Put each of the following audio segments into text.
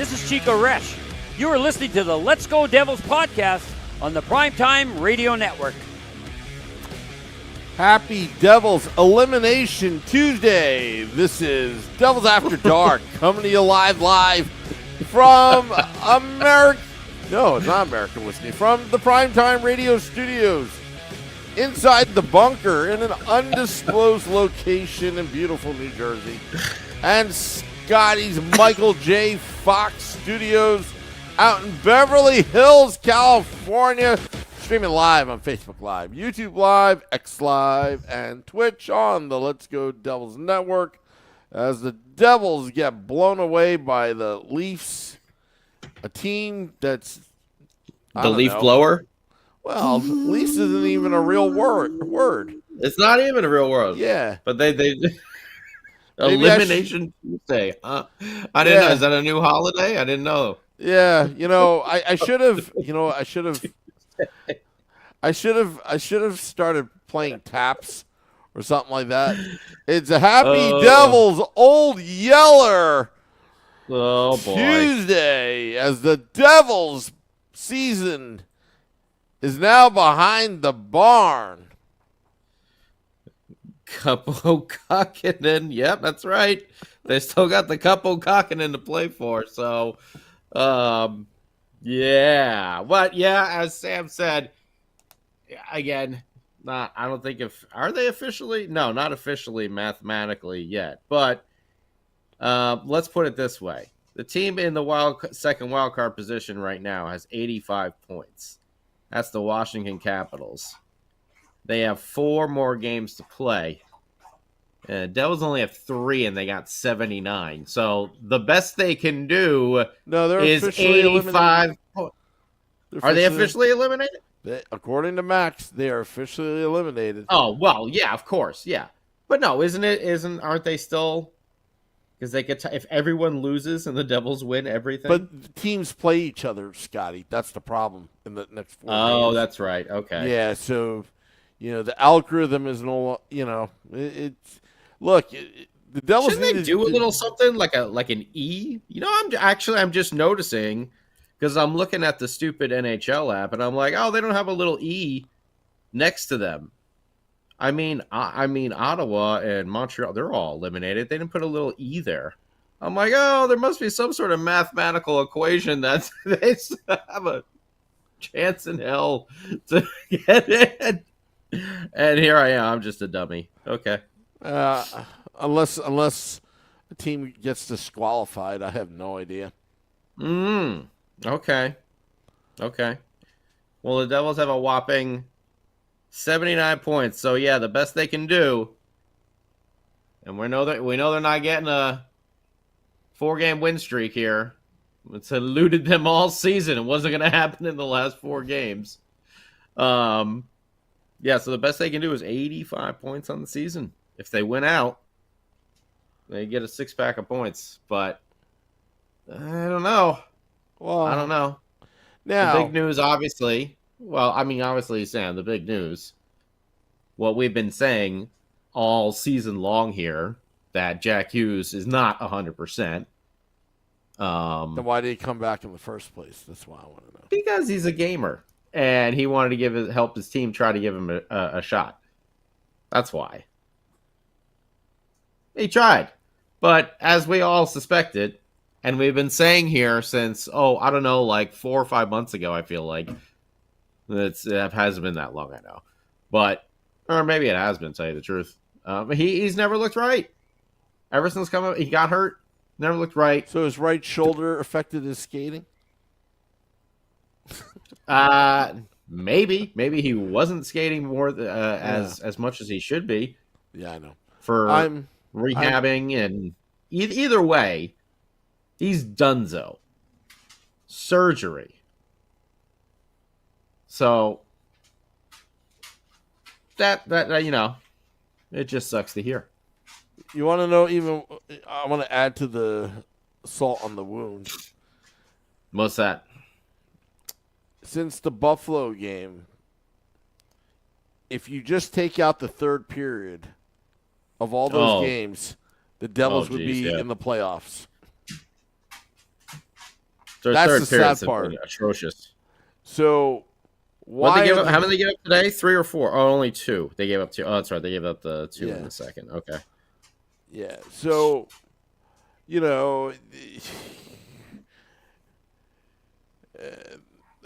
This is Chico Resch. You are listening to the Let's Go Devils podcast on the Primetime Radio Network. Happy Devils Elimination Tuesday. This is Devils After Dark, coming to you live from America. No, it's not American Whiskey. From the Primetime Radio Studios, inside the bunker in an undisclosed location in beautiful New Jersey, and Scotty's Michael J. Fox Studios out in Beverly Hills, California. Streaming live on Facebook Live, YouTube Live, X Live, and Twitch on the Let's Go Devils Network as the Devils get blown away by the Leafs, a team that's... The leaf blower? Well, Leafs isn't even a real word. It's not even a real word. Yeah. But they Elimination Tuesday. I didn't know. Is that a new holiday? I didn't know. Yeah, I should have, I should have started playing taps or something like that. It's a Happy Devils Old Yeller Tuesday as the Devils season is now behind the barn. Capo Kakinen. Yep, that's right. They still got the Capo Kakinen to play for. So, yeah. But, yeah, as Sam said, again, I don't think are they officially? No, not officially mathematically yet. But let's put it this way. The team in the second wild card position right now has 85 points. That's the Washington Capitals. They have 4 more games to play. Devils only have 3, and they got 79. So the best they can do is 85 points. Are they officially eliminated? According to Max, they are officially eliminated. Oh, well, yeah, of course, yeah. But no, aren't they still... Because they could if everyone loses and the Devils win everything. But teams play each other, Scotty. That's the problem in the next 4 games. Oh, that's right. Okay. Yeah, so, the algorithm is it's... Look, the Devils... Shouldn't they do a little something like an E? I'm just noticing, because I'm looking at the stupid NHL app, and I'm like, oh, they don't have a little E next to them. I mean, Ottawa and Montreal, they're all eliminated. They didn't put a little E there. I'm like, oh, there must be some sort of mathematical equation that they have a chance in hell to get in. And here I am. I'm just a dummy. Okay. Unless a team gets disqualified, I have no idea. Okay. Well, the Devils have a whopping 79 points. So yeah, the best they can do. And we know they're not getting a 4-game win streak here. It's eluded them all season. It wasn't going to happen in the last 4 games. Yeah, so the best they can do is 85 points on the season. If they win out, they get a 6-pack of points. But I don't know. Well, I don't know. Now, the big news, obviously. Well, obviously, Sam, the big news. What we've been saying all season long here, that Jack Hughes is not 100%. Then why did he come back in the first place? That's why I want to know. Because he's a gamer, and he wanted to help his team try to give him a shot. That's why. He tried. But as we all suspected, and we've been saying here since, I don't know, like 4 or 5 months ago, I feel like. It hasn't been that long, I know. Or maybe it has been, to tell you the truth. He's never looked right. Ever since he got hurt, never looked right. So his right shoulder affected his skating? Maybe he wasn't skating more as much as he should be. Yeah, I know. For rehabbing and either way, he's donezo. Surgery. So that it just sucks to hear. You want to know? I want to add to the salt on the wound. What's that? Since the Buffalo game, if you just take out the third period of all those games, the Devils would be in the playoffs. Their That's third the period's sad part. been atrocious. So What why? how many they gave up today? 3 or 4? Oh, only 2. They gave up 2. Oh, that's right. They gave up the 2 in the second. Okay. Yeah. So, you know,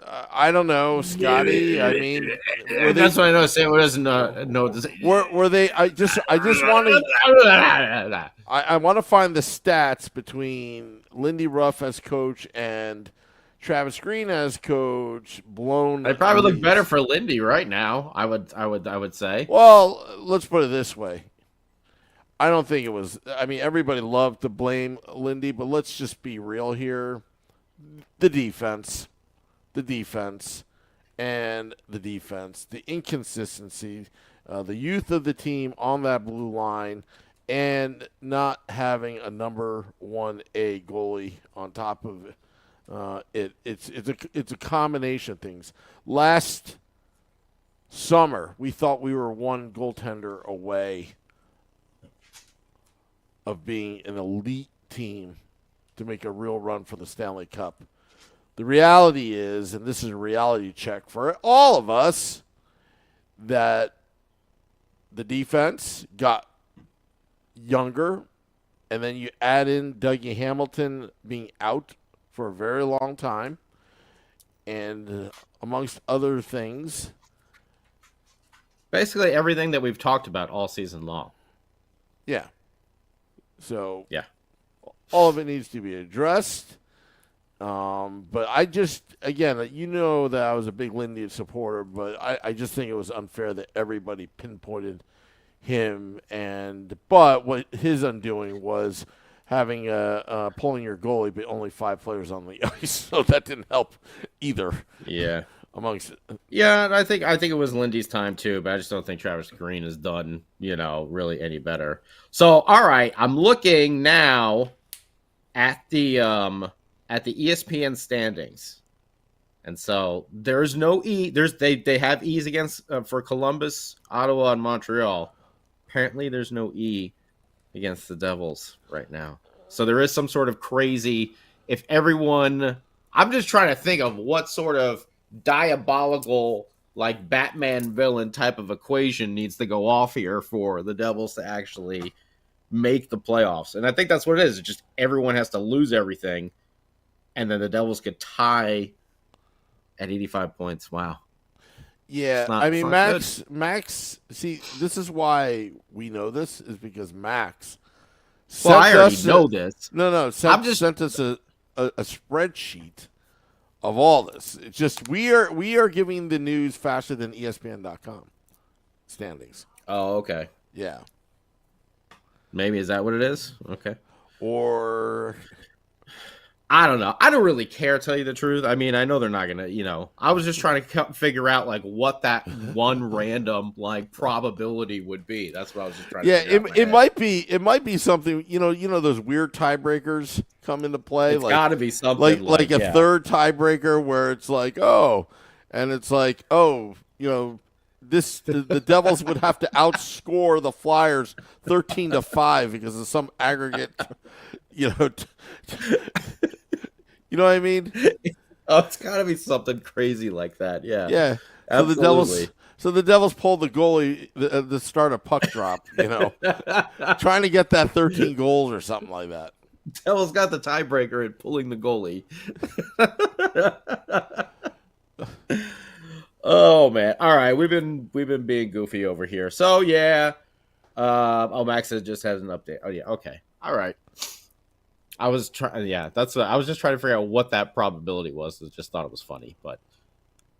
I don't know, Scotty. I mean, That's what I know. Sam doesn't know what to say. were they? I just want to. I want to find the stats between Lindy Ruff as coach and Travis Green as coach. Blown. They probably look leads. better for Lindy right now. I would say. Well, let's put it this way. I don't think it was. I mean, everybody loved to blame Lindy, but let's just be real here. The defense, and the defense, the inconsistency, the youth of the team on that blue line, and not having a number 1A goalie on top of it. It's a combination of things. Last summer, we thought we were one goaltender away of being an elite team to make a real run for the Stanley Cup. The reality is, and this is a reality check for all of us, that the defense got younger, and then you add in Dougie Hamilton being out for a very long time, and amongst other things. Basically everything that we've talked about all season long. Yeah. So yeah, all of it needs to be addressed. But I just, again, you know that I was a big Lindy supporter, but I just think it was unfair that everybody pinpointed him. But what his undoing was having pulling your goalie, but only 5 players on the ice, so that didn't help either. Yeah. Amongst and I think it was Lindy's time too, but I just don't think Travis Green has done, really any better. So, all right, I'm looking now at the ESPN standings. And so there's no E. They have E's against for Columbus, Ottawa, and Montreal. Apparently there's no E against the Devils right now. So there is some sort of crazy, I'm just trying to think of what sort of diabolical, like Batman villain type of equation needs to go off here for the Devils to actually make the playoffs. And I think that's what it is. It's just everyone has to lose everything, and then the Devils could tie at 85 points. Wow. Yeah, I mean, Max, see, this is why we know this, is because Max I already know this. Sent us a spreadsheet of all this. It's just we are giving the news faster than ESPN.com standings. Oh, okay. Yeah. Maybe is that what it is? Okay. Or I don't know. I don't really care, tell you the truth. I mean, I know they're not gonna. I was just trying to figure out like what that one random like probability would be. That's what I was just trying to. Yeah, it might be something. Those weird tiebreakers come into play. It's got to be something like a third tiebreaker where it's like, and it's like, the Devils would have to outscore the Flyers 13-5 because of some aggregate. You know what I mean? Oh, it's got to be something crazy like that. Yeah. Yeah. Absolutely. So the Devils pulled the goalie to start a puck drop, trying to get that 13 goals or something like that. Devils got the tiebreaker in pulling the goalie. Oh man. All right, we've been being goofy over here. So yeah. Max just has an update. Oh yeah, okay. All right. I was trying. Yeah, I was just trying to figure out what that probability was. I just thought it was funny, but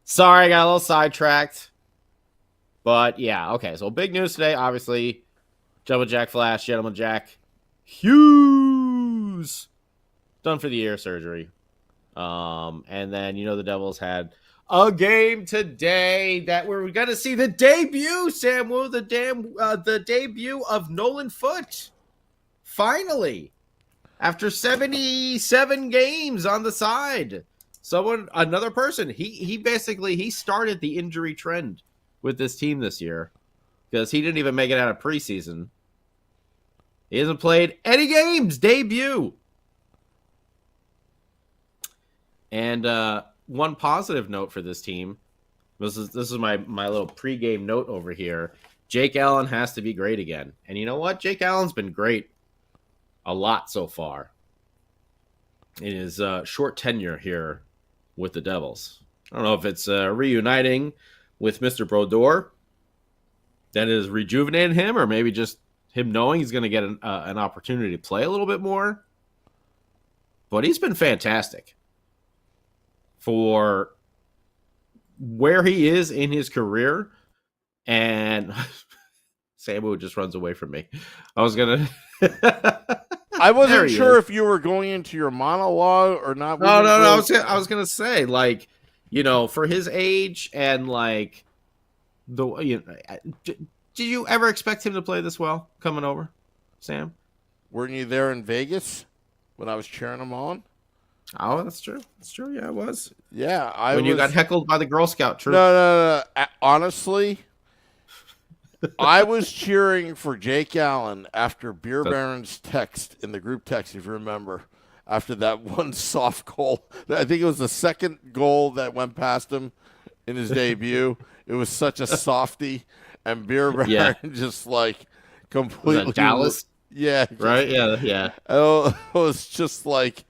sorry, I got a little sidetracked. But yeah, okay. So big news today, obviously. Gentleman Jack Flash, Gentleman Jack Hughes, done for the ear surgery. And then the Devils had a game today that we're gonna see the debut, Sam Woo, the debut of Nolan Foote. Finally. After 77 games on the side, another person, he started the injury trend with this team this year because he didn't even make it out of preseason. He hasn't played any games. Debut. And one positive note for this team, this is my little pregame note over here. Jake Allen has to be great again. And you know what? Jake Allen's been great a lot so far in his short tenure here with the Devils. I don't know if it's reuniting with Mr. Brodeur that is rejuvenating him, or maybe just him knowing he's going to get an opportunity to play a little bit more. But he's been fantastic for where he is in his career. And Sam Woo just runs away from me. I was going to... I wasn't sure if you were going into your monologue or not. No. I was going to say, like, you know, for his age and, like, did you ever expect him to play this well coming over, Sam? Weren't you there in Vegas when I was cheering him on? Oh, that's true. That's true. Yeah, I was. Yeah, you got heckled by the Girl Scout troop. No. Honestly, I was cheering for Jake Allen after Beer Baron's text in the group text, if you remember, after that one soft goal. I think it was the second goal that went past him in his debut. It was such a softie, and Beer Baron just like completely. Was that Dallas? Yeah. Right? Yeah. Oh, it was just like,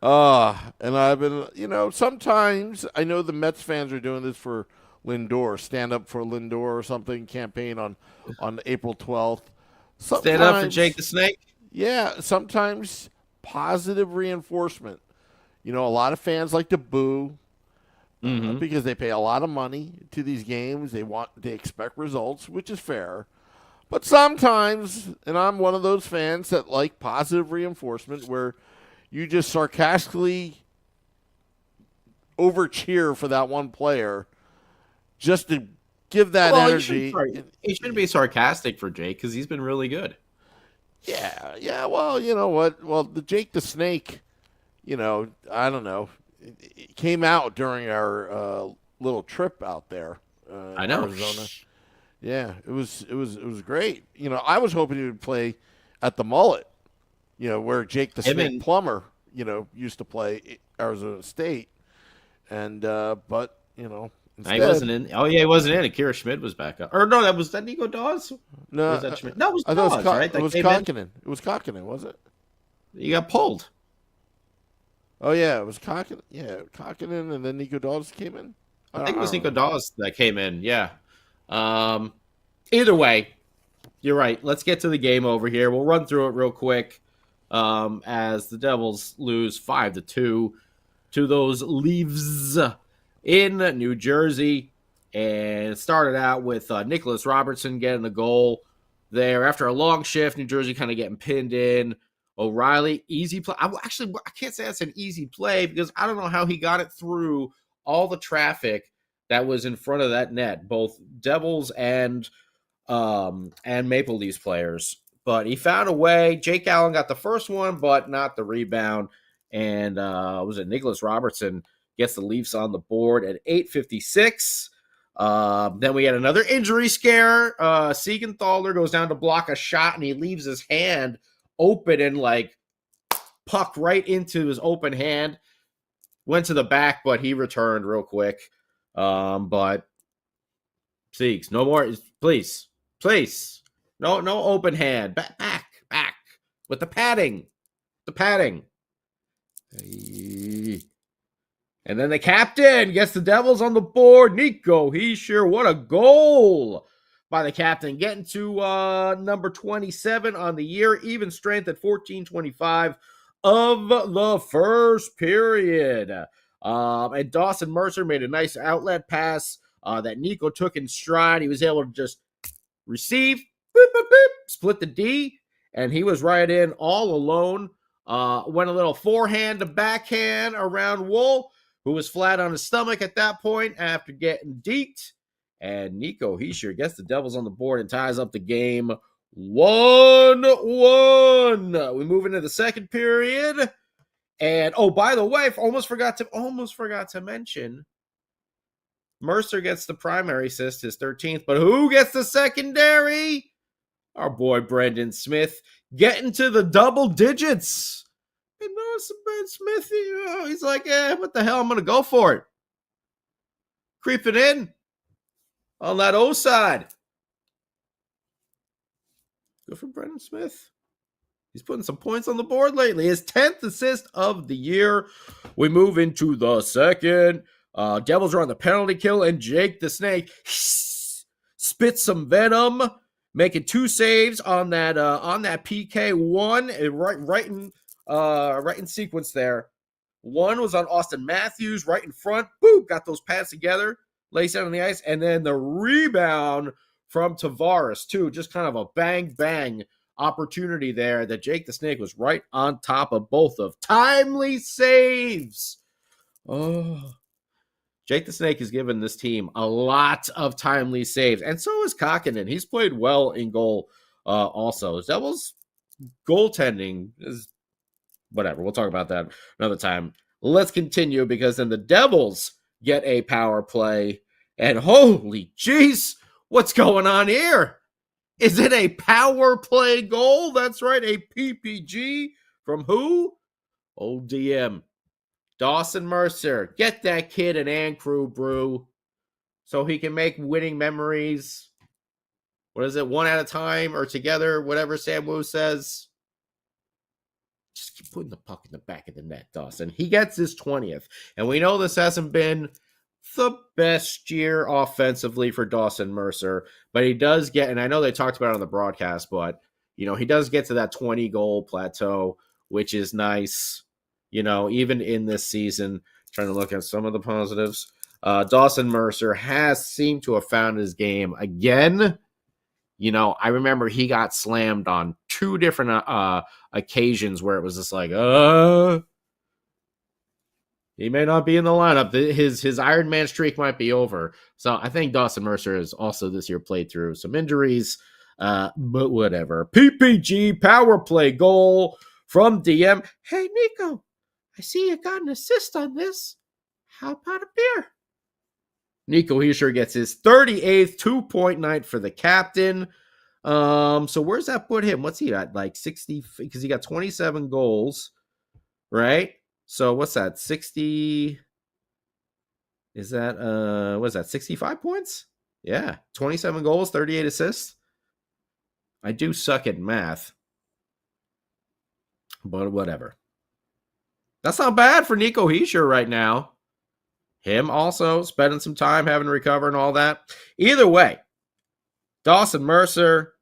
and I've been, you know, sometimes I know the Mets fans are doing this for Lindor, stand up for Lindor or something campaign on April 12th. Stand up for Jake the Snake? Yeah, sometimes positive reinforcement. You know, a lot of fans like to boo because they pay a lot of money to these games. They expect results, which is fair. But sometimes, and I'm one of those fans that like positive reinforcement where you just sarcastically over-cheer for that one player just to give that energy. He shouldn't be sarcastic for Jake because he's been really good. Yeah. Well, you know what? Well, the Jake the Snake, you know, I don't know. It came out during our little trip out there. I know. Arizona. Yeah, it was great. You know, I was hoping he would play at the Mullet, you know, where Jake the Snake Plummer, you know, used to play at Arizona State. And but, you know, instead, he wasn't in. Oh yeah, he wasn't in. Akira Schmid was back up. Or no, was that Nico Dawes? No, was that Schmid? No, it was Dawes, right? It was Kokkinen. It was Kokkinen, was it? He got pulled. Oh yeah, it was Kokkinen. Yeah, Kokkinen, and then Nico Dawes came in. I think it was Nico Dawes that came in. Yeah. Either way, you're right. Let's get to the game over here. We'll run through it real quick. As the Devils lose 5-2 to those Leafs in New Jersey, and it started out with Nicholas Robertson getting the goal there after a long shift. New Jersey kind of getting pinned in. O'Reilly, easy play. I can't say that's an easy play because I don't know how he got it through all the traffic that was in front of that net, both Devils and Maple Leafs players. But he found a way. Jake Allen got the first one, but not the rebound. And was it Nicholas Robertson gets the Leafs on the board at 8:56. Then we had another injury scare. Siegenthaler goes down to block a shot, and he leaves his hand open and like puck right into his open hand. Went to the back, but he returned real quick. But Siegs, no more, please. No open hand. Back with the padding. And then the captain gets the Devils on the board. Nico Hischier, what a goal by the captain. Getting to number 27 on the year. Even strength at 14:25 of the first period. And Dawson Mercer made a nice outlet pass that Nico took in stride. He was able to just receive, boop, boop, boop, split the D, and he was right in all alone. Went a little forehand to backhand around Wool, who was flat on his stomach at that point after getting deked. And Nico Hischier gets the Devils on the board and ties up the game 1-1. We move into the second period. And, oh, by the way, almost forgot to mention, Mercer gets the primary assist, his 13th. But who gets the secondary? Our boy Brendan Smith getting to the double digits. I know some Ben Smith. He's like, what the hell? I'm going to go for it. Creeping in on that O side. Good for Brendan Smith. He's putting some points on the board lately. His 10th assist of the year. We move into the second. Devils are on the penalty kill, and Jake the Snake spits some venom, making 2 saves on that PK. One right in sequence there. One was on Austin Matthews right in front. Boom, got those pads together, lays out on the ice, and then the rebound from Tavares too. Just kind of a bang opportunity there that Jake the Snake was right on top of both of. Timely saves. Oh, Jake the Snake has given this team a lot of timely saves, and so is Kakinen. He's played well in goal also. Devils goaltending is whatever. We'll talk about that another time. Let's continue, because then the Devils get a power play, and holy jeez, what's going on here? Is it a power play goal? That's right, a PPG from who? Old DM. Dawson Mercer. Get that kid an and crew brew so he can make winning memories. What is it? One at a time or together, whatever Sam Woo says. Just keep putting the puck in the back of the net, Dawson. He gets his 20th. And we know this hasn't been the best year offensively for Dawson Mercer, but he does get, and I know they talked about it on the broadcast, but, he does get to that 20-goal plateau, which is nice. Even in this season, trying to look at some of the positives, Dawson Mercer has seemed to have found his game again. I remember he got slammed on 2 different occasions where it was just like, he may not be in the lineup. His Iron Man streak might be over. So I think Dawson Mercer has also this year played through some injuries, but whatever. PPG power play goal from DM. Hey, Nico, I see you got an assist on this. How about a beer? Nico Hischier gets his 38th, 2-point night for the captain. So where's that put him? What's he at? Like 60, because he got 27 goals, right? So what's that? 60? Is that what's that? 65 points? Yeah, 27 goals, 38 assists. I do suck at math, but whatever. That's not bad for Nico Hischier right now. Him also spending some time having to recover and all that. Either way, Dawson Mercer,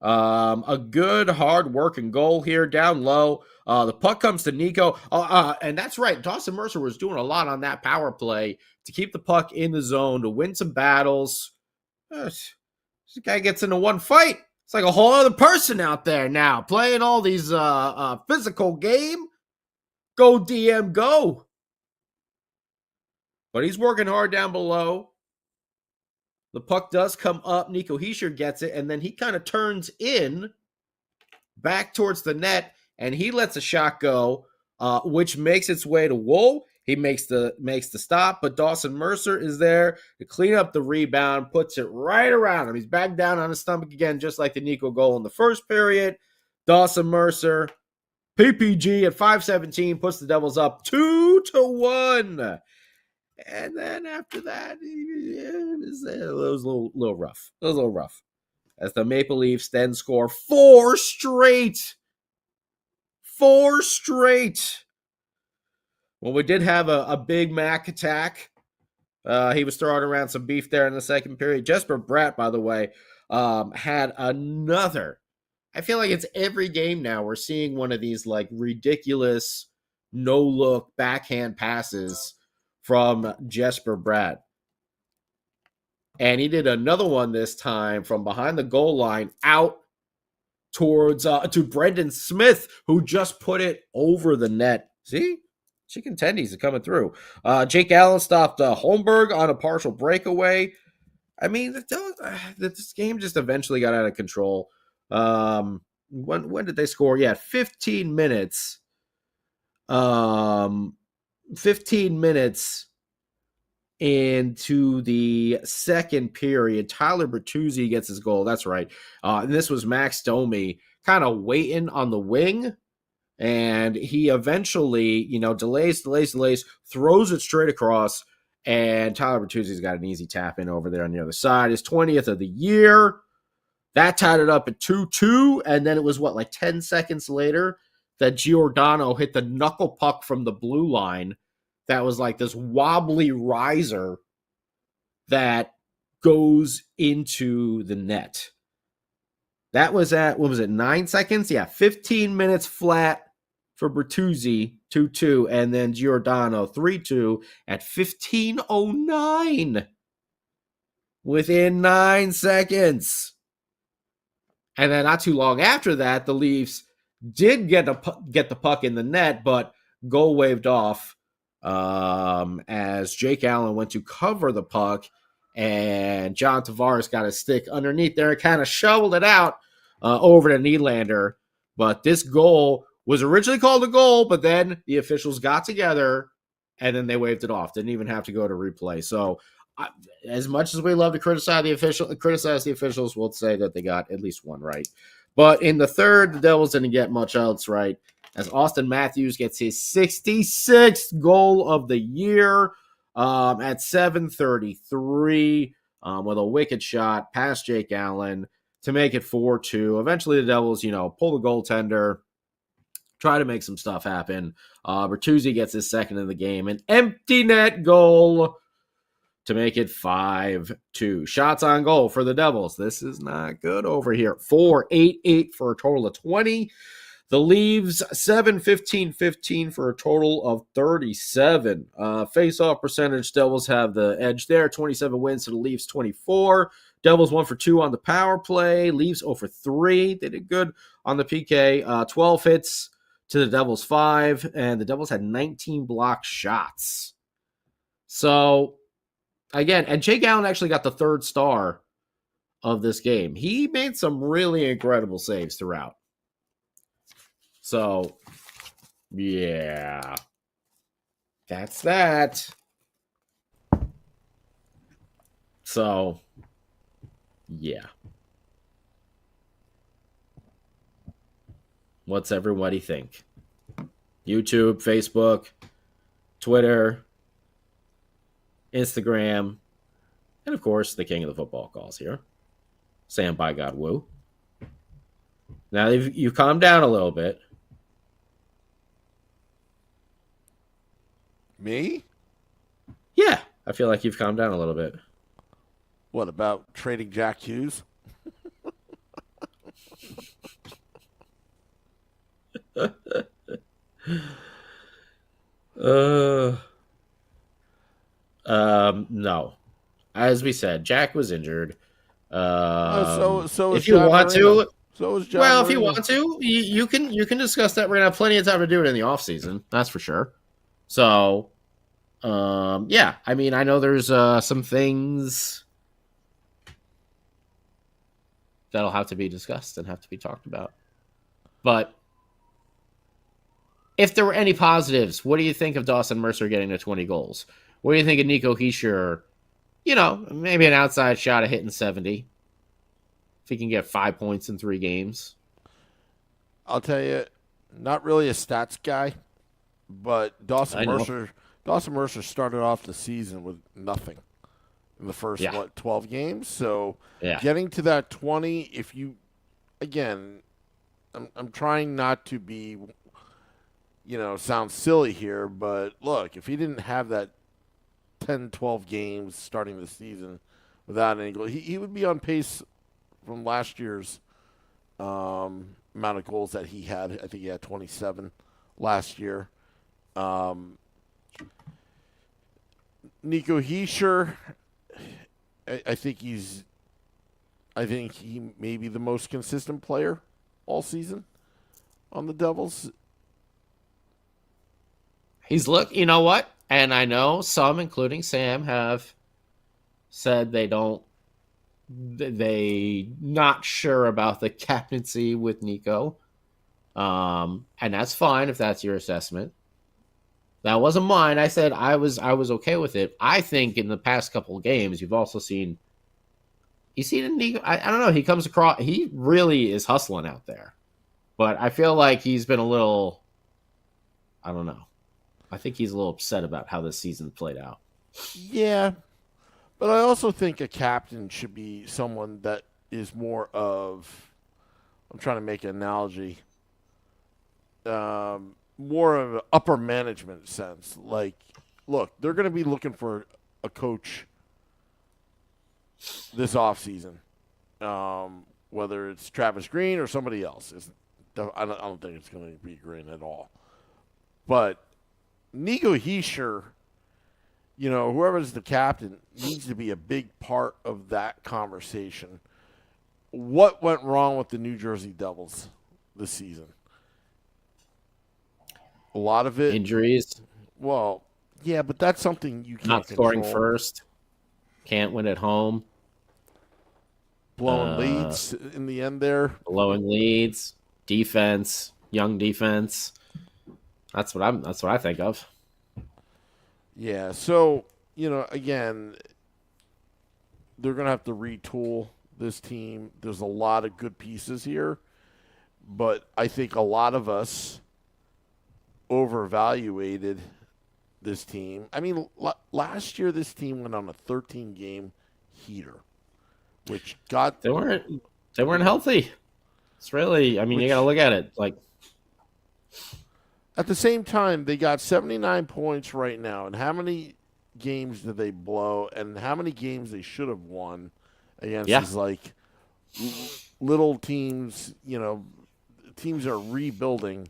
a good, hard-working goal here down low. The puck comes to Nico. And that's right, Dawson Mercer was doing a lot on that power play to keep the puck in the zone, to win some battles. This guy gets into one fight. It's like a whole other person out there now, playing all these physical game. Go, DM, go. But he's working hard down below. The puck does come up. Nico Hischier gets it, and then he kind of turns in back towards the net, and he lets a shot go, which makes its way to Wool. He makes the stop, but Dawson Mercer is there to clean up the rebound, puts it right around him. He's back down on his stomach again, just like the Nico goal in the first period. Dawson Mercer, PPG at 5:17, puts the Devils up 2-1. And then after that, it was a little rough. It was a little rough. As the Maple Leafs then score 4 straight. 4 straight. Well, we did have a Big Mac attack. He was throwing around some beef there in the second period. Jesper Bratt, by the way, had another. I feel like it's every game now we're seeing one of these like ridiculous no-look backhand passes from Jesper Bratt. And he did another one this time from behind the goal line out towards to Brendan Smith, who just put it over the net. See? Chicken tendies are coming through. Jake Allen stopped Holmberg on a partial breakaway. I mean, this game just eventually got out of control. When did they score? Yeah, 15 minutes. 15 minutes into the second period, Tyler Bertuzzi gets his goal. That's right. And this was Max Domi kind of waiting on the wing And he eventually, delays, throws it straight across, and Tyler Bertuzzi's got an easy tap in over there on the other side. His 20th of the year. That tied it up at 2-2, and then it was, 10 seconds later that Giordano hit the knuckle puck from the blue line that was like this wobbly riser that goes into the net. That was at, 9 seconds? Yeah, 15 minutes flat for Bertuzzi, 2-2, and then Giordano, 3-2 at 15:09 within 9 seconds. And then not too long after that, the Leafs did get the puck in the net, but goal waved off as Jake Allen went to cover the puck, and John Tavares got a stick underneath there and kind of shoveled it out over to Nylander. But this goal was originally called a goal, but then the officials got together and then they waved it off. Didn't even have to go to replay. So as much as we love to criticize the officials, we'll say that they got at least one right. But in the third, the Devils didn't get much else right, as Austin Matthews gets his 66th goal of the year at 7:33 with a wicked shot past Jake Allen to make it 4-2. Eventually, the Devils, pull the goaltender, try to make some stuff happen. Bertuzzi gets his second of the game, an empty net goal to make it 5-2. Shots on goal for the Devils. This is not good over here. 4-8-8 for a total of 20. The Leaves, 7-15-15 for a total of 37. Face-off percentage, Devils have the edge there. 27 wins to the Leafs, 24. Devils 1 for 2 on the power play. Leafs 0 for 3. They did good on the PK. 12 hits to the Devils 5. And the Devils had 19 blocked shots. So, again, and Jake Allen actually got the third star of this game. He made some really incredible saves throughout. So, yeah, that's that. So, yeah. What's everybody think? YouTube, Facebook, Twitter, Instagram, and of course, the king of the football calls here, Sam by God Woo. Now you've calmed down a little bit. Me? Yeah, I feel like you've calmed down a little bit. What about trading Jack Hughes? No. As we said, Jack was injured. So if you want to, so is John well, Marino. if you want to, you can discuss that. We're gonna have plenty of time to do it in the off season. That's for sure. So, yeah. I mean, I know there's some things that'll have to be discussed and have to be talked about. But if there were any positives, what do you think of Dawson Mercer getting to 20 goals? What do you think of Nico Hischier? Maybe an outside shot of hitting 70. If he can get 5 points in 3 games. I'll tell you, not really a stats guy, but Dawson Mercer started off the season with nothing in the first 12 games. So getting to that 20, if you, again, I'm trying not to be, sound silly here, but look, if he didn't have that 10, 12 games starting the season without any goal, he would be on pace from last year's amount of goals that he had. I think he had 27 last year. Nico Hischier, I think he may be the most consistent player all season on the Devils. You know what? And I know some, including Sam, have said they not sure about the captaincy with Nico. And that's fine if that's your assessment. That wasn't mine. I said I was okay with it. I think in the past couple of games, you've also seen Nico. I don't know. He comes across. He really is hustling out there, but I feel like he's been a little I don't know. I think he's a little upset about how this season played out. Yeah, but I also think a captain should be someone that is more of. I'm trying to make an analogy. More of an upper management sense. Like, look, they're going to be looking for a coach this offseason. Whether it's Travis Green or somebody else. I don't think it's going to be Green at all. But Nico Hischier, whoever's the captain, needs to be a big part of that conversation. What went wrong with the New Jersey Devils this season? A lot of it. Injuries. Well, yeah, but that's something you can't Not scoring control. first. Can't win at home. Blowing leads in the end there. Blowing leads. Defense. Young defense. That's what I think of. Yeah, so, again, they're going to have to retool this team. There's a lot of good pieces here, but I think a lot of us overvaluated this team. I mean, last year this team went on a 13-game heater, which got they weren't healthy. It's really, I mean, you got to look at it like. At the same time, they got 79 points right now, and how many games did they blow, and how many games they should have won against these like little teams, teams that are rebuilding,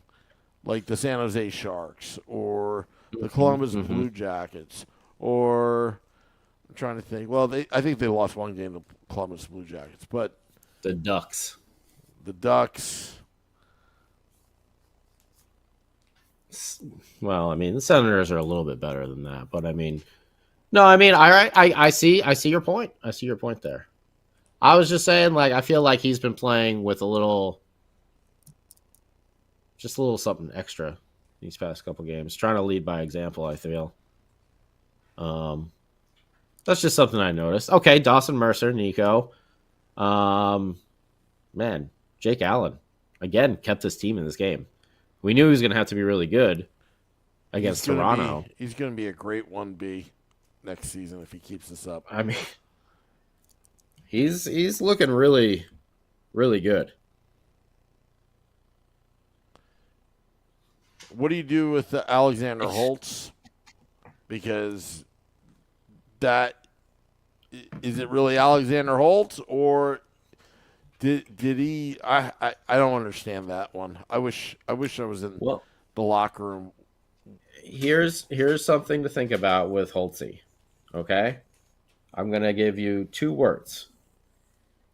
like the San Jose Sharks or the Columbus Blue Jackets, or I'm trying to think. Well, I think they lost one game to Columbus Blue Jackets, but the Ducks. Well, I mean, the Senators are a little bit better than that, but I mean, no, I mean, I see your point. I see your point there. I was just saying, like, I feel like he's been playing with just a little something extra these past couple games, trying to lead by example. I feel. That's just something I noticed. Okay, Dawson Mercer, Nico, man, Jake Allen again kept his team in this game. We knew he was going to have to be really good against Toronto. He's going to be a great 1B next season if he keeps this up. I mean, he's looking really, really good. What do you do with Alexander Holtz? Because is it really Alexander Holtz, or did he? I don't understand that one. I wish I was in the locker room. Here's something to think about with Holtzy. Okay, I'm gonna give you 2 words: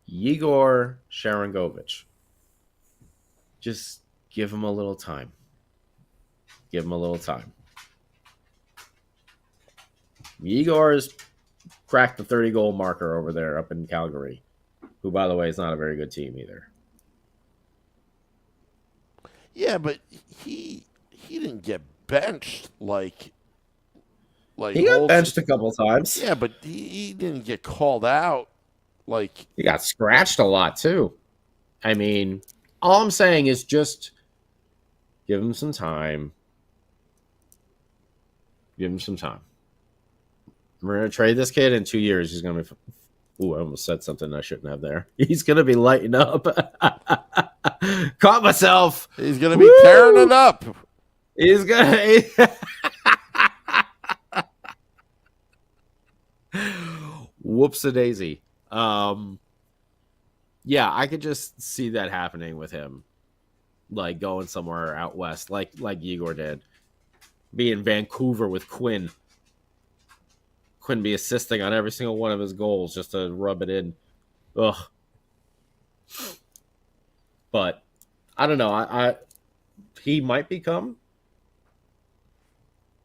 Yegor Sharangovich. Just give him a little time. Give him a little time. Yegor's cracked the 30-goal marker over there up in Calgary, who, by the way, is not a very good team either. Yeah, but he didn't get benched like he got benched a couple times. Yeah, but he didn't get called out. Like, he got scratched a lot too. I mean, all I'm saying is just give him some time. Give him some time. We're going to trade this kid in 2 years. He's going to be... Ooh, I almost said something I shouldn't have there. He's going to be lighting up. Caught myself. He's going to be tearing it up. He's going to... Whoops-a-daisy. Yeah, I could just see that happening with him. Like going somewhere out west, like Igor did. Be in Vancouver with Quinn. Quinn be assisting on every single one of his goals just to rub it in. Ugh. But I don't know. He might become,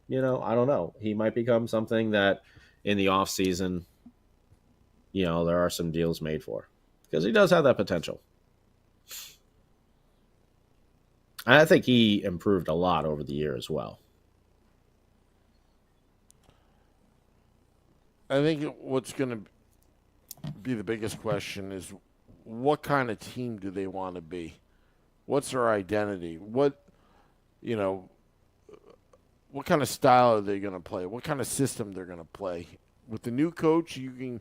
I don't know. He might become something that in the off season, there are some deals made for, because he does have that potential. And I think he improved a lot over the year as well. I think what's going to be the biggest question is, what kind of team do they want to be? What's their identity? what kind of style are they going to play? What kind of system they're going to play? With the new coach, you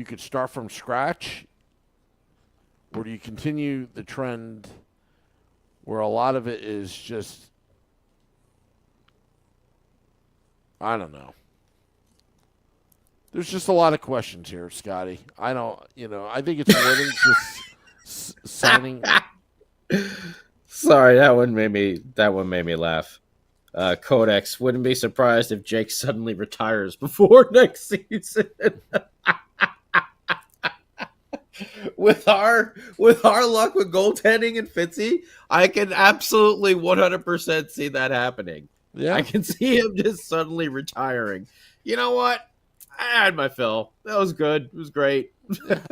could start from scratch, or do you continue the trend where a lot of it is just, I don't know. There's just a lot of questions here, Scotty. I think it's more than just signing. Sorry, that one made me laugh. Codex wouldn't be surprised if Jake suddenly retires before next season. with our luck with goaltending and Fitzy, I can absolutely 100% see that happening. Yeah, I can see him just suddenly retiring. You know what? I had my fill. That was good. It was great.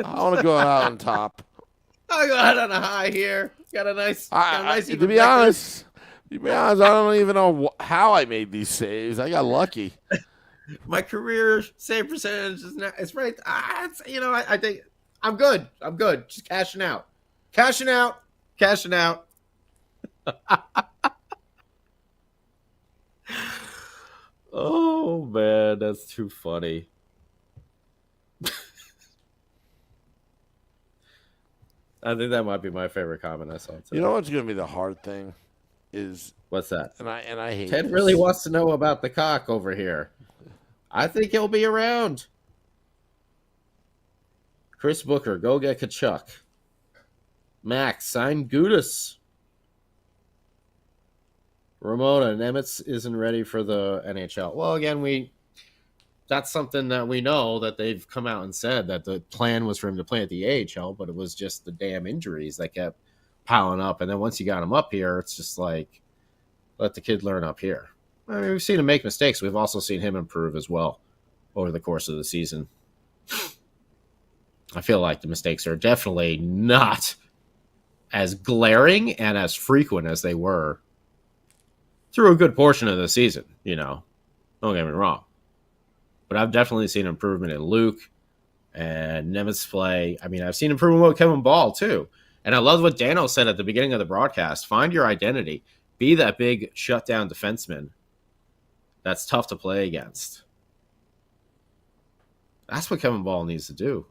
I want to go out on top. I got on a high here. Got a nice To be honest, I don't even know how I made these saves. I got lucky. My career save percentage is not. It's right. I think I'm good. I'm good. Just cashing out. Oh man, that's too funny. I think that might be my favorite comment I saw today. You know what's going to be the hard thing is what's that? And I hate Ted this. really wants to know about the cock over here. I think he'll be around. Chris Booker, go get Kachuk. Max, sign Gudis. Ramona, Nemitz isn't ready for the NHL. Well, again, that's something that we know that they've come out and said that the plan was for him to play at the AHL, but it was just the damn injuries that kept piling up. And then once you got him up here, it's just like, let the kid learn up here. I mean, we've seen him make mistakes. We've also seen him improve as well over the course of the season. I feel like the mistakes are definitely not as glaring and as frequent as they were through a good portion of the season, Don't get me wrong. But I've definitely seen improvement in Luke and Nemitz play. I mean, I've seen improvement with Kevin Ball, too. And I love what Dano said at the beginning of the broadcast. Find your identity. Be that big shutdown defenseman that's tough to play against. That's what Kevin Ball needs to do.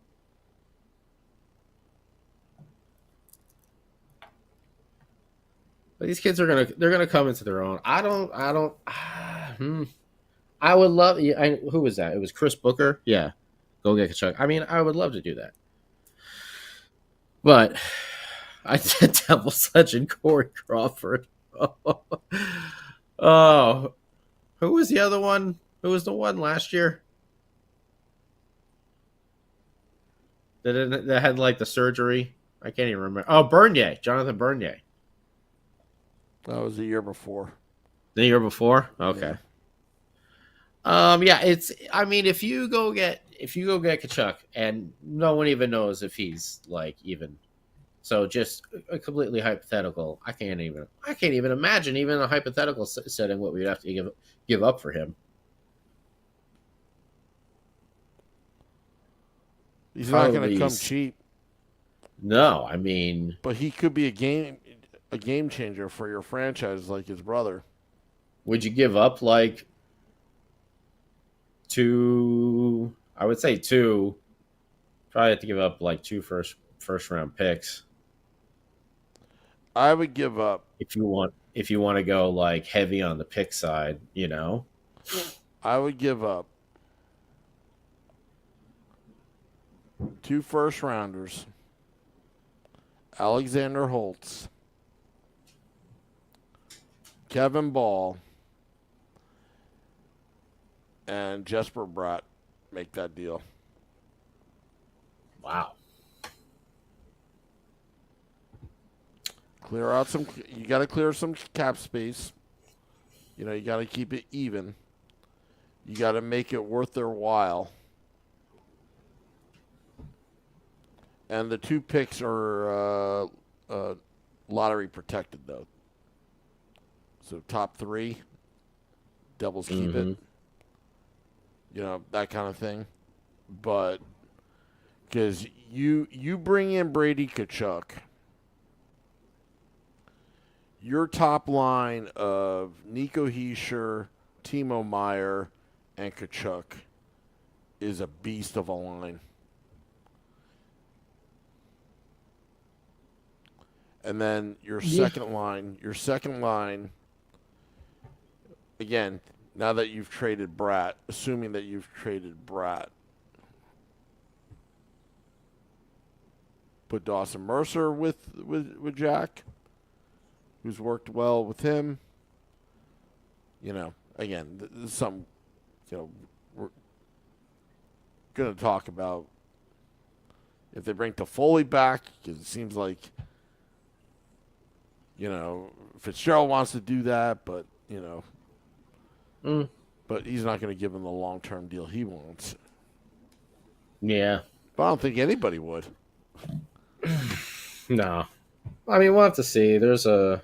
But these kids they're gonna come into their own. I would love. Who was that? It was Chris Booker. Yeah, go get Kachuk. I mean, I would love to do that, but I said Devil's Legend Corey Crawford. Oh, who was the other one? Who was the one last year that had like the surgery? I can't even remember. Oh, Bernier, Jonathan Bernier. That was the year before. The year before? Okay. Yeah. I mean, if you go get Kachuk, and no one even knows if he's like even, so just a completely hypothetical. I can't even imagine even a hypothetical setting what we'd have to give up for him. He's not going to come cheap. No, I mean, but he could be a game changer for your franchise, like his brother. Would you give up like two? I would say two. Probably have to give up like two first round picks. I would give up if you want to go like heavy on the pick side. I would give up 2 first rounders, Alexander Holtz, Kevin Ball, and Jesper Bratt. Make that deal. Wow. Clear out you got to clear some cap space. You got to keep it even. You got to make it worth their while. And the 2 picks are lottery protected, though. So top 3, Devils keep it. That kind of thing. But because you bring in Brady Kachuk, your top line of Nico Hischier, Timo Meyer and Kachuk is a beast of a line. And then your second line, again, now that you've traded Bratt, assuming that you've traded Bratt, put Dawson Mercer with Jack, who's worked well with him. You know, again, this is something, we're going to talk about if they bring Toffoli back, because it seems like, Fitzgerald wants to do that, but, but he's not going to give him the long-term deal he wants. Yeah. But I don't think anybody would. No. I mean, we'll have to see. There's a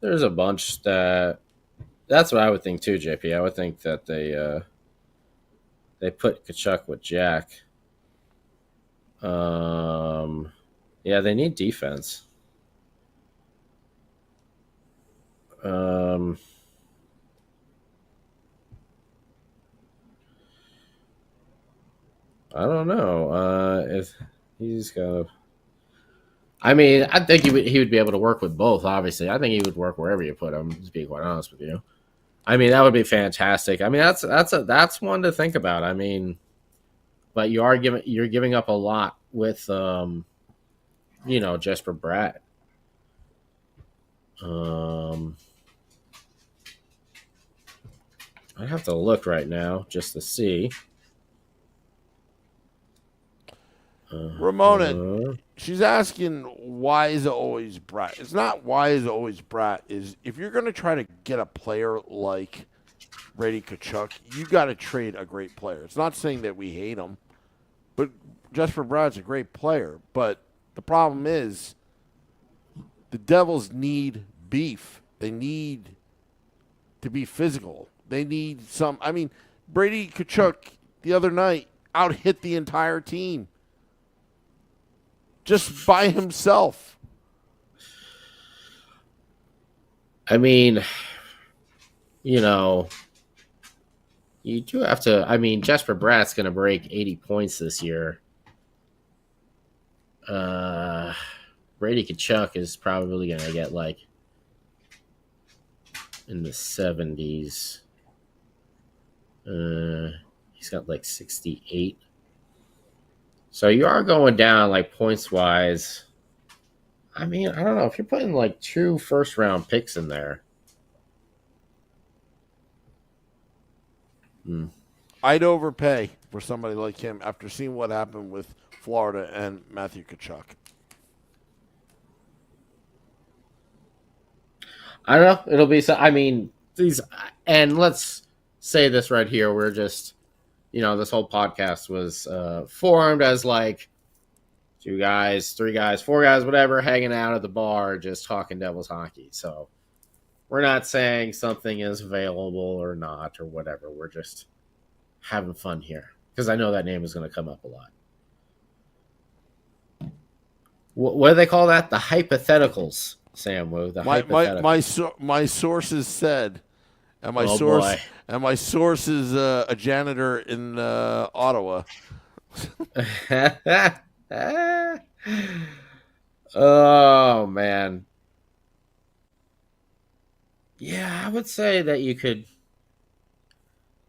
bunch that's what I would think too, JP. I would think that they put Kachuk with Jack. Yeah, they need defense. I don't know if he's gonna. I mean, I think he would be able to work with both. Obviously, I think he would work wherever you put him. To be quite honest with you, I mean that would be fantastic. I mean that's one to think about. I mean, but you're giving up a lot with Jesper Bratt. I have to look right now just to see. Ramona, she's asking, why is it always Bratt? It's not why is it always Bratt. Is if you're going to try to get a player like Brady Kachuk, you got to trade a great player. It's not saying that we hate him, but Jesper Bratt's a great player. But the problem is the Devils need beef. They need to be physical. They need some. I mean, Brady Kachuk the other night out-hit the entire team. Just by himself. I mean, you do have to. I mean, Jesper Bratt's going to break 80 points this year. Brady Kachuk is probably going to get like in the 70s. He's got like 68. So you are going down like points wise. I mean, I don't know if you're putting like 2 first-round picks in there. I'd overpay for somebody like him after seeing what happened with Florida and Matthew Kachuk. I don't know. It'll be. I mean, these. And let's say this right here. We're just. This whole podcast was formed as like 2 guys, 3 guys, 4 guys, whatever, hanging out at the bar, just talking Devils hockey. So we're not saying something is available or not or whatever. We're just having fun here because I know that name is going to come up a lot. What do they call that? The hypotheticals, Sam Woo. The hypotheticals. My sources said, and my source is a janitor in Ottawa. Oh man, yeah, I would say that you could.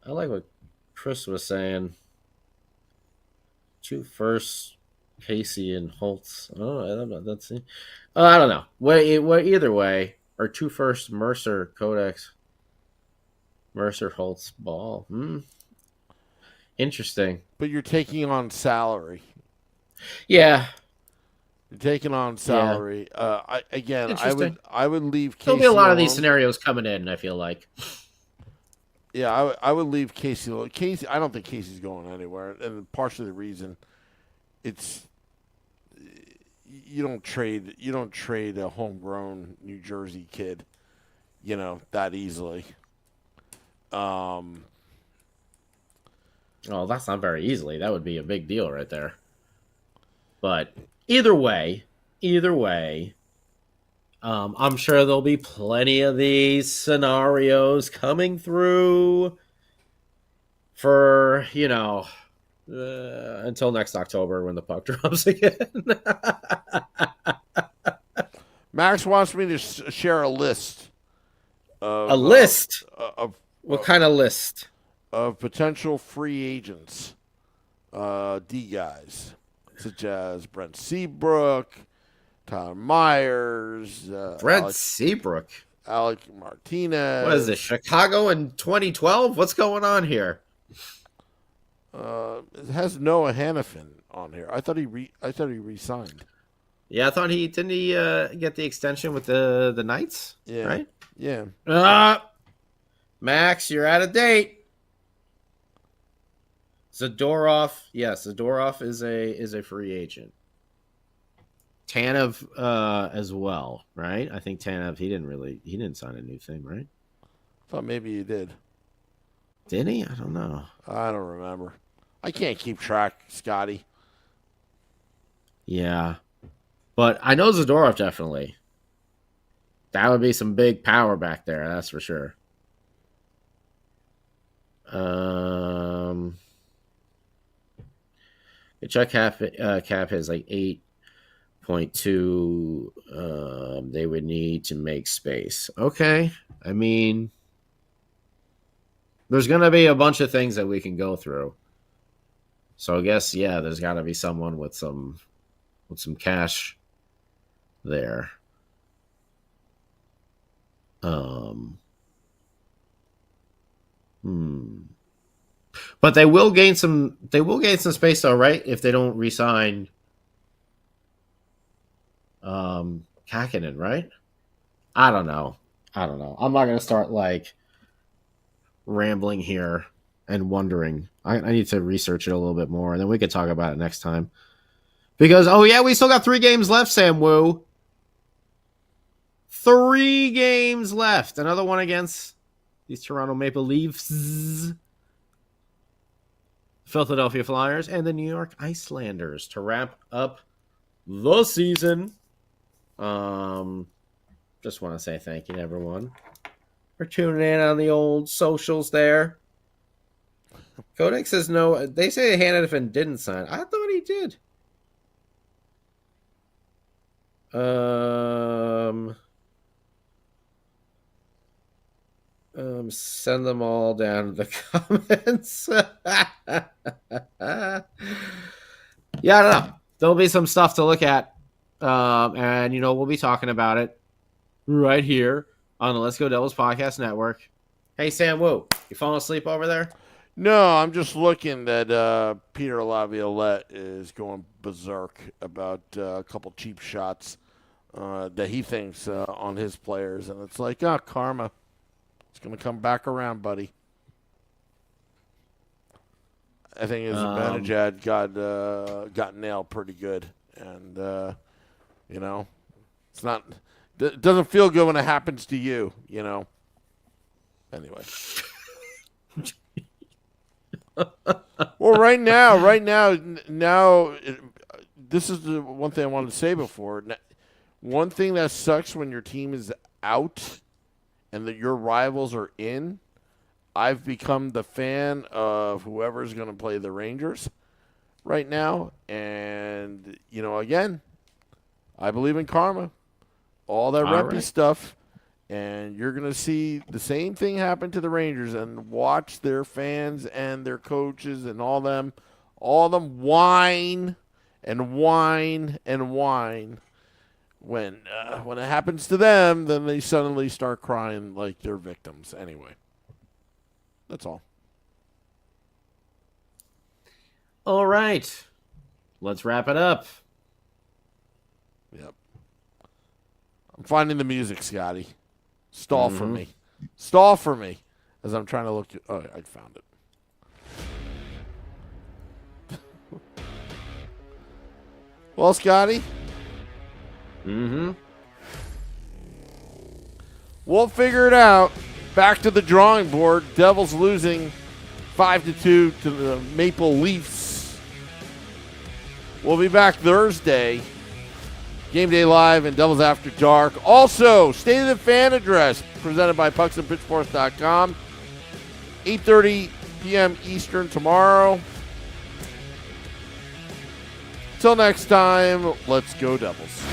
I like what Chris was saying. 2 firsts, Casey and Holtz. Oh, I don't know. I don't know. What either way, or 2 firsts, Mercer, Codex. Mercer, Holtz, Ball. Interesting. But you're taking on salary. Yeah. You're taking on salary. Yeah. I would leave Casey. There'll be a lot of these scenarios coming in, I feel like. Yeah, I would leave Casey. Casey, I don't think Casey's going anywhere, and partially the reason it's you don't trade a homegrown New Jersey kid, that easily. Oh, that's not very easily. That would be a big deal right there. But either way, I'm sure there'll be plenty of these scenarios coming through for, until next October when the puck drops again. Max wants me to share a list. A list? What kind of list? Of potential free agents, D guys, such as Brent Seabrook, Tyler Myers, Brent Seabrook, Alec Martinez. What is this, Chicago in 2012? What's going on here? It has Noah Hannafin on here. I thought he re-signed. Yeah, I thought he get the extension with the Knights. Yeah, right. Yeah. Max, you're out of date. Zadorov, yes, Zadorov is a free agent. Tanev as well, right? I think Tanev he didn't sign a new thing, right? I thought maybe he did. Did he? I don't know. I don't remember. I can't keep track, Scotty. Yeah, but I know Zadorov definitely. That would be some big power back there, that's for sure. The Chuck cap has like 8.2. They would need to make space. Okay, I mean, there's gonna be a bunch of things that we can go through. So I guess there's got to be someone with some cash there. But they will gain some space though, right? If they don't re-sign Kakinen, right? I don't know. I'm not gonna start like rambling here and wondering. I need to research it a little bit more, and then we could talk about it next time. Because we still got 3 games left, Sam Woo. 3 games left. Another one against these Toronto Maple Leafs, Philadelphia Flyers, and the New York Islanders to wrap up the season. Just want to say thank you to everyone for tuning in on the old socials there. Kodak says no. They say Hannafin didn't sign. I thought he did. Send them all down to the comments. I don't know. There'll be some stuff to look at. And we'll be talking about it right here on the Let's Go Devils Podcast Network. Hey, Sam Woo, you falling asleep over there? No, I'm just looking that Peter Laviolette is going berserk about a couple cheap shots that he thinks on his players. And it's like, karma. It's going to come back around, buddy. I think his Benajad got nailed pretty good. And, it's not – it doesn't feel good when it happens to you, Anyway. Well, right now, this is the one thing I wanted to say before. One thing that sucks when your team is out and that your rivals are in, I've become the fan of whoever's going to play the Rangers right now. And, again, I believe in karma. All that rempy stuff. And you're going to see the same thing happen to the Rangers and watch their fans and their coaches and all of them whine and whine and whine. When it happens to them, then they suddenly start crying like they're victims. Anyway, that's all. All right. Let's wrap it up. Yep. I'm finding the music, Scotty. Stall for me. Stall for me as I'm trying to look. Oh, I found it. Well, Scotty. We'll figure it out. Back to the drawing board. Devils losing 5-2 to the Maple Leafs. We'll be back Thursday Game Day Live and Devils After Dark. Also, State of the Fan Address presented by pucksandpitchforce.com. 8:30 p.m. Eastern tomorrow. Till next time, let's go Devils.